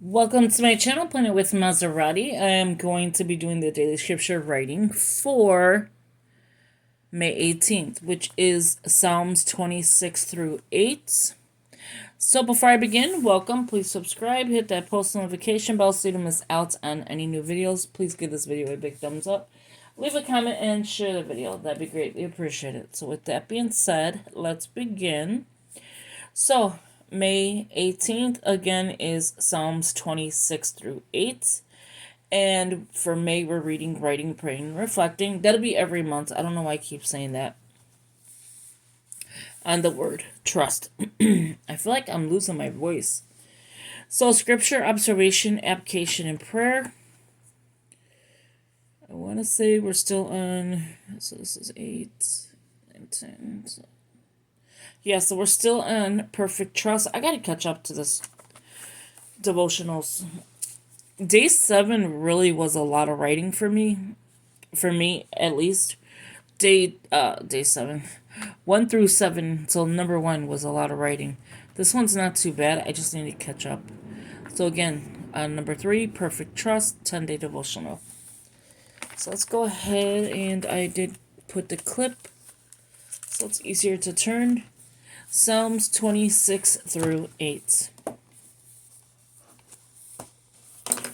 Welcome to my channel, Planet with Maserati. I am going to be doing the daily scripture writing for May 18th, which is Psalms 26 through 8. So before I begin, welcome. Please subscribe, hit that post notification bell so you don't miss out on any new videos. Please give this video a big thumbs up. Leave a comment and share the video. That'd be greatly appreciated. So with that being said, let's begin. So May 18th, again, is Psalms 26 through 8. And for May, we're reading, writing, praying, reflecting. That'll be every month. I don't know why I keep saying that. On the word trust. I feel like I'm losing my voice. So, scripture, observation, application, and prayer. I want to say we're still on. So, this is 8 and 10. Yeah, so we're still on perfect trust. I got to catch up to this devotionals. Day 7 really was a lot of writing for me at least. Day 7, 1 through 7 till number 1 was a lot of writing. This one's not too bad. I just need to catch up. So again, number 3, perfect trust, 10-day devotional. So let's go ahead, and I did put the clip so it's easier to turn. Psalms 26 through 8.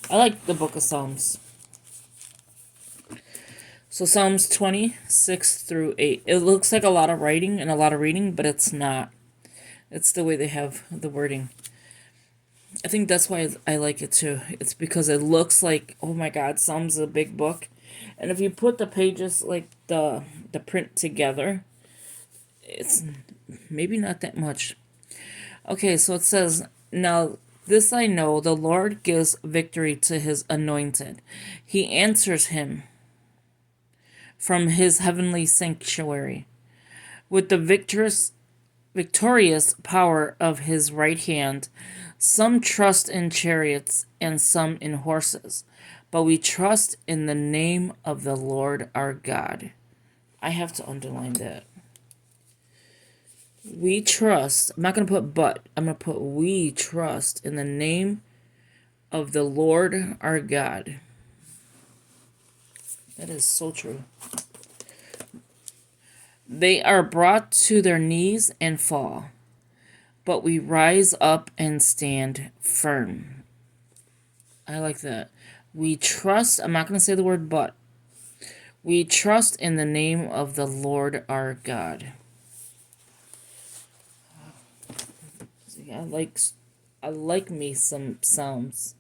I like the book of Psalms. So Psalms 26 through 8. It looks like a lot of writing and a lot of reading, but it's not. It's the way they have the wording. I think that's why I like it too. It's because it looks like, oh my God, Psalms is a big book. And if you put the pages, like the print together, it's maybe not that much. Okay, so it says, now this I know, the Lord gives victory to his anointed. He answers him from his heavenly sanctuary. With the victorious power of his right hand, some trust in chariots and some in horses, but we trust in the name of the Lord our God. I have to underline that. We trust. I'm not going to put but. I'm going to put we trust in the name of the Lord our God. That is so true. They are brought to their knees and fall, but we rise up and stand firm. I like that. We trust. I'm not going to say the word but. We trust in the name of the Lord our God. I like me some Psalms.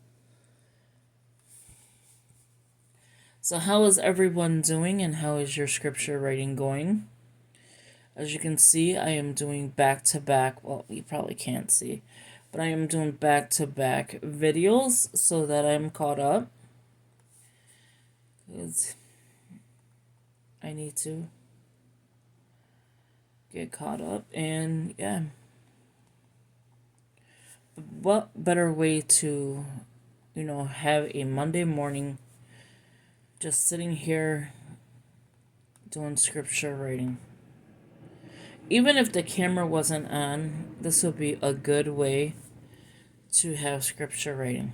So how is everyone doing, and how is your scripture writing going? As you can see, I am doing back-to-back, well, you probably can't see, but I am doing back-to-back videos so that I'm caught up. Because I need to get caught up, and yeah. What better way to, have a Monday morning just sitting here doing scripture writing. Even if the camera wasn't on, this would be a good way to have scripture writing.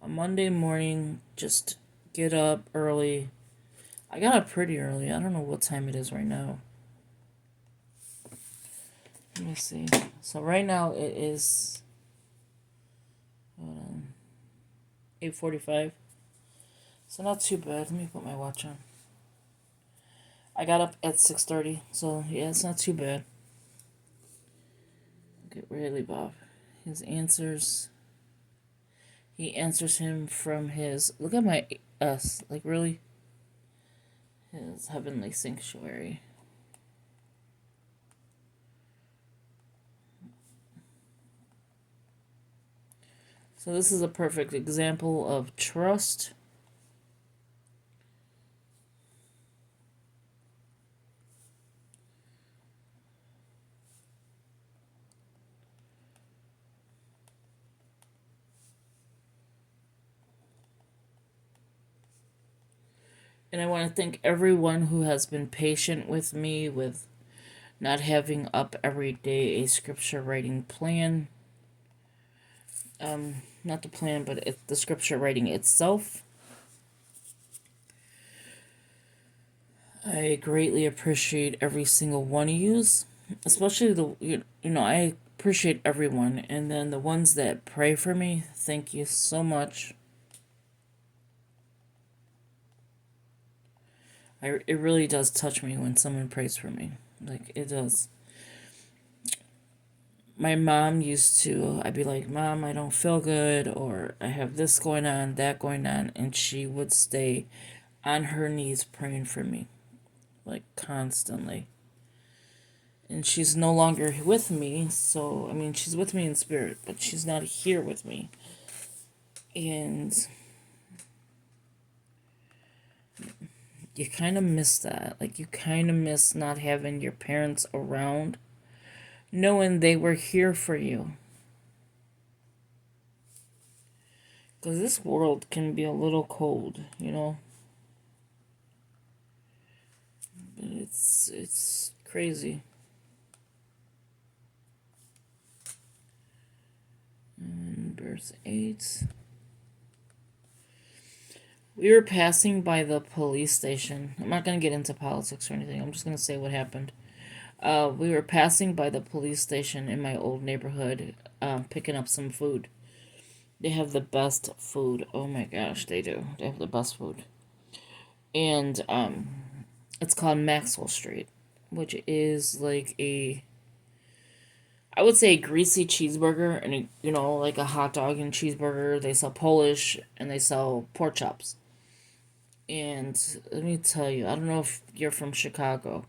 A Monday morning, just get up early. I got up pretty early. I don't know what time it is right now. Let me see. So right now it is 8:45. So not too bad. Let me put my watch on. I got up at 6:30, so yeah, it's not too bad. Get really Bob. His answers. He answers him from his. Look at my S. Like really. His heavenly sanctuary. So this is a perfect example of trust. And I want to thank everyone who has been patient with me with not having up every day a scripture writing plan. not the plan, but the scripture writing itself. I greatly appreciate every single one of yous, especially I appreciate everyone, and then the ones that pray for me. Thank you so much. It really does touch me when someone prays for me. Like, it does. My mom used to, I'd be like, Mom, I don't feel good, or I have this going on, that going on, and she would stay on her knees praying for me, like, constantly. And she's no longer with me, so, I mean, she's with me in spirit, but she's not here with me. And you kind of miss that. Like, you kind of miss not having your parents around, knowing they were here for you. Because this world can be a little cold, you know? But it's crazy. And verse 8. We were passing by the police station. I'm not going to get into politics or anything. I'm just going to say what happened. We were passing by the police station in my old neighborhood, picking up some food. They have the best food. Oh my gosh, they do. They have the best food. And it's called Maxwell Street, which is like I would say a greasy cheeseburger and like a hot dog and cheeseburger. They sell Polish and they sell pork chops. And let me tell you, I don't know if you're from Chicago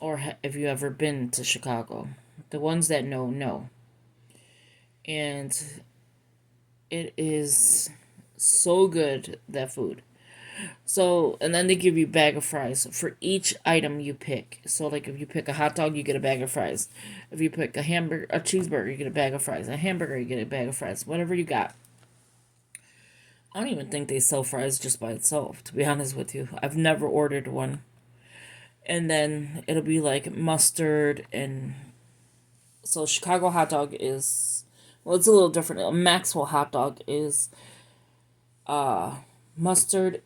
or have you ever been to Chicago. The ones that know. And it is so good, that food. So, and then they give you a bag of fries for each item you pick. So, like, if you pick a hot dog, you get a bag of fries. If you pick a cheeseburger, you get a bag of fries. A hamburger, you get a bag of fries. Whatever you got. I don't even think they sell fries just by itself, to be honest with you. I've never ordered one. And then it'll be like mustard and... So, Chicago hot dog is... Well, it's a little different. A Maxwell hot dog is mustard,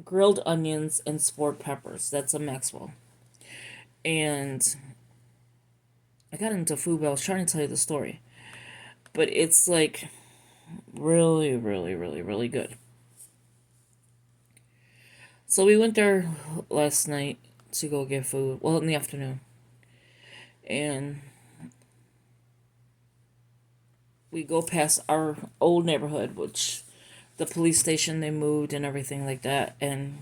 grilled onions, and sport peppers. That's a Maxwell. And I got into food, but I was trying to tell you the story. But it's like really, really, really, really good. So we went there last night to go get food. Well, in the afternoon. And we go past our old neighborhood, which the police station they moved and everything like that. And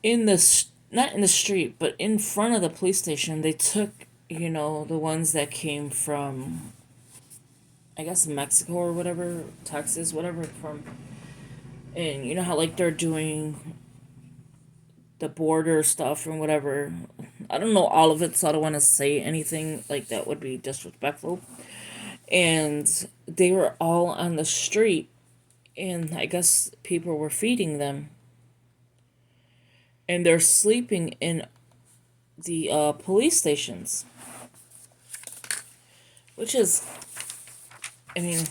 in the not in the street, but in front of the police station, they took the ones that came from, I guess, Mexico or whatever, Texas, whatever, from, and you know how like they're doing the border stuff and whatever. I don't know all of it, so I don't want to say anything like that would be disrespectful. And they were all on the street, and I guess people were feeding them, and they're sleeping in the police stations, which is, I mean,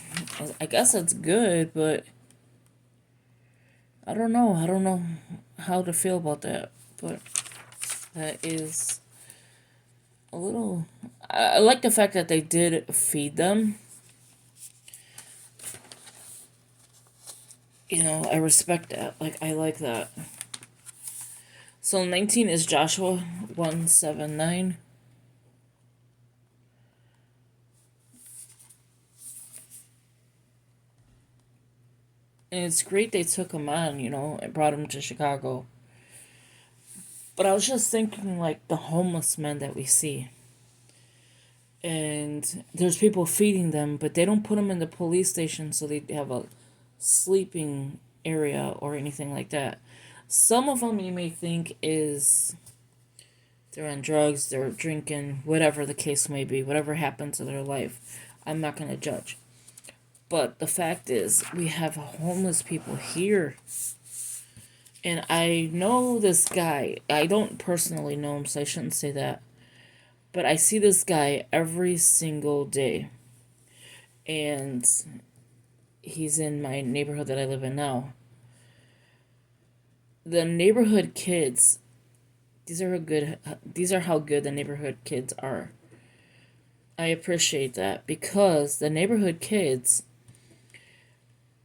I guess that's good, but I don't know. I don't know how to feel about that, but that is a little... I like the fact that they did feed them. I respect that. Like, I like that. So 19 is Joshua 1:7-9. And it's great they took him on, and brought him to Chicago. But I was just thinking, like, the homeless men that we see. And there's people feeding them, but they don't put them in the police station so they have a sleeping area or anything like that. Some of them you may think is they're on drugs, they're drinking, whatever the case may be, whatever happened to their life. I'm not going to judge. But the fact is, we have homeless people here. And I know this guy. I don't personally know him, so I shouldn't say that. But I see this guy every single day. and he's in my neighborhood that I live in now. The neighborhood kids, these are how good the neighborhood kids are. I appreciate that because the neighborhood kids,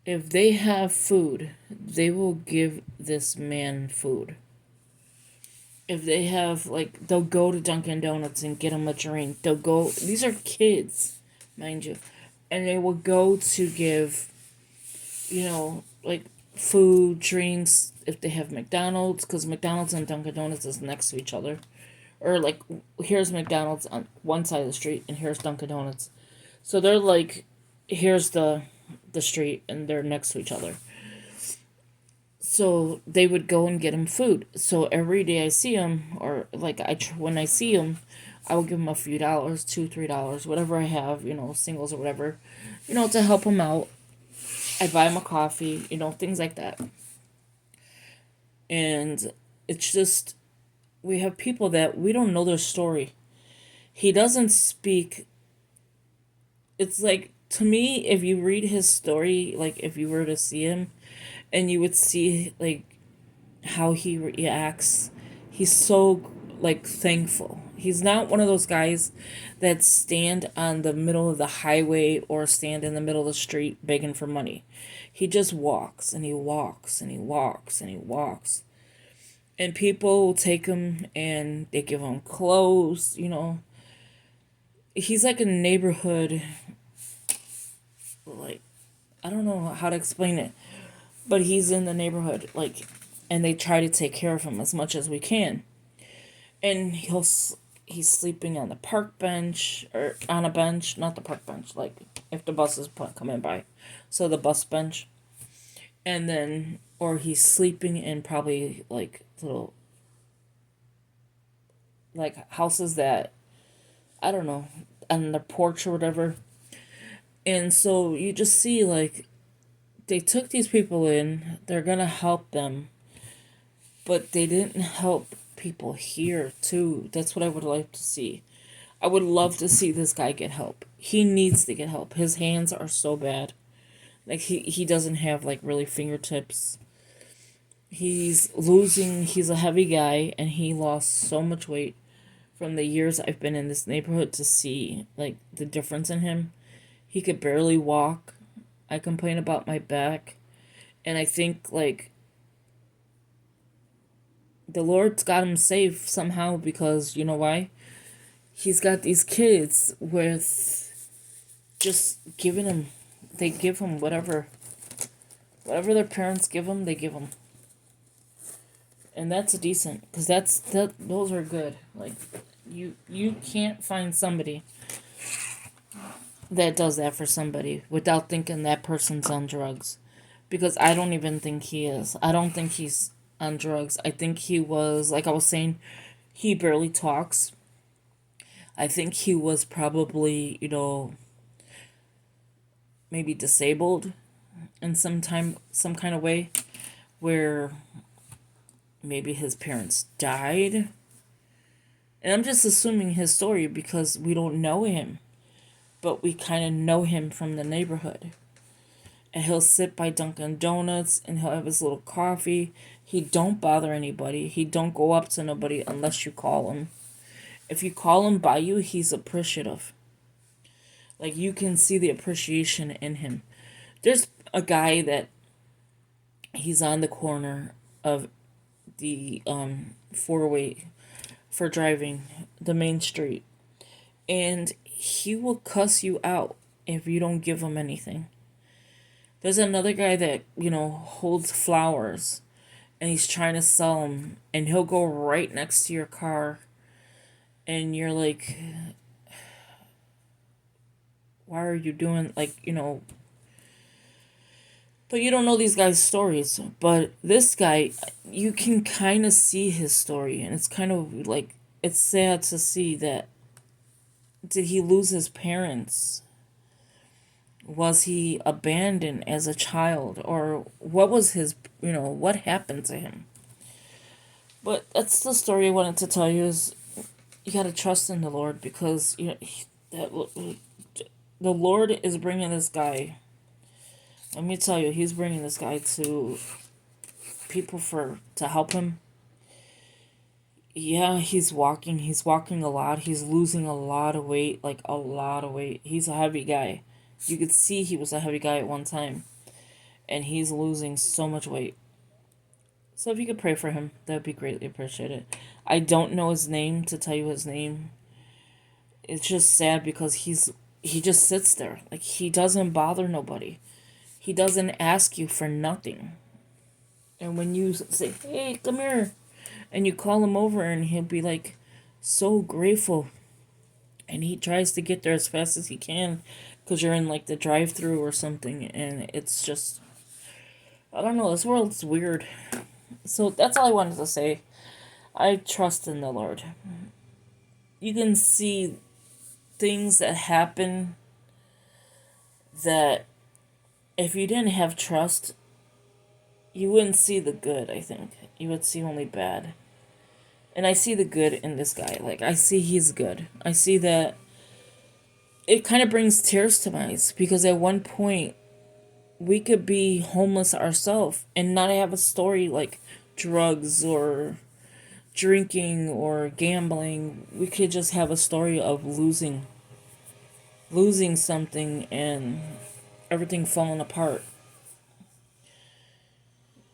if they have food, they will give this man food. If they have, like, they'll go to Dunkin' Donuts and get him a drink. They'll go, these are kids, mind you, and they will go to give, like, food, drinks, if they have McDonald's, because McDonald's and Dunkin' Donuts is next to each other. Or, like, here's McDonald's on one side of the street, and here's Dunkin' Donuts. So they're like, here's the street, and they're next to each other. So they would go and get him food. So every day I see him, or like when I see him, I will give him a few dollars, $2, $3, whatever I have, singles or whatever, to help him out. I buy him a coffee, things like that. And it's just, we have people that we don't know their story. He doesn't speak. It's like, to me, if you read his story, like if you were to see him, and you would see, like, how he reacts, he's so, like, thankful. He's not one of those guys that stand on the middle of the highway or stand in the middle of the street begging for money. He just walks and he walks and he walks and he walks. And people will take him and they give him clothes. He's like a neighborhood, like, I don't know how to explain it, but he's in the neighborhood, like, and they try to take care of him as much as we can. And he's sleeping on the park bench, or on a bench, not the park bench, like if the bus is coming by, so the bus bench. And then, or he's sleeping in probably like little, like, houses that, I don't know, on the porch or whatever. And so you just see, like, they took these people in, they're gonna help them, but they didn't help people here too. That's what I would like to see. I would love to see this guy get help. He needs to get help. His hands are so bad. Like, he doesn't have, like, really fingertips. He's a heavy guy, and he lost so much weight from the years I've been in this neighborhood to see, like, the difference in him. He could barely walk. I complain about my back. And I think, like, the Lord's got him safe somehow because, you know why? He's got these kids with just giving him, they give him whatever their parents give him, they give him. And that's decent, because those are good. Like, you can't find somebody that does that for somebody without thinking that person's on drugs. Because I don't even think he is. I don't think he's on drugs. I think he was, like I was saying, he barely talks. I think he was probably, maybe disabled in some kind of way, where maybe his parents died. And I'm just assuming his story because we don't know him, but we kind of know him from the neighborhood. And he'll sit by Dunkin' Donuts and he'll have his little coffee. He don't bother anybody. He don't go up to nobody unless you call him. If you call him by you, he's appreciative. Like, you can see the appreciation in him. There's a guy that he's on the corner of the four-way for driving the main street, and he will cuss you out if you don't give him anything. There's another guy that, holds flowers and he's trying to sell them, and he'll go right next to your car and you're like, why are you doing, like, but you don't know these guys' stories. But this guy, you can kind of see his story, and it's kind of like, it's sad to see that, did he lose his parents? Was he abandoned as a child? Or what was his, what happened to him? But that's the story I wanted to tell you, is you got to trust in the Lord, because, that The Lord is bringing this guy. Let me tell you, he's bringing this guy to people to help him. Yeah, he's walking. He's walking a lot. He's losing a lot of weight, like a lot of weight. He's a heavy guy. You could see he was a heavy guy at one time, and he's losing so much weight. So if you could pray for him, that would be greatly appreciated. I don't know his name to tell you his name. It's just sad because he just sits there. Like, he doesn't bother nobody. He doesn't ask you for nothing. And when you say, "Hey, come here," and you call him over, and he'll be like so grateful, and he tries to get there as fast as he can because you're in like the drive-through or something, and it's just, I don't know, this world's weird. So that's all I wanted to say. I trust in the Lord. You can see things that happen that if you didn't have trust, you wouldn't see the good, I think. You would see only bad. And I see the good in this guy. Like, I see he's good. I see that it kind of brings tears to my eyes because at one point we could be homeless ourselves and not have a story like drugs or drinking or gambling. We could just have a story of losing something and everything falling apart.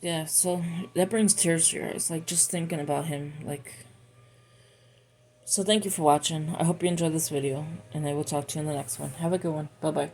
Yeah, so that brings tears to your eyes, like just thinking about him. Like, so thank you for watching. I hope you enjoyed this video, and I will talk to you in the next one. Have a good one. Bye bye.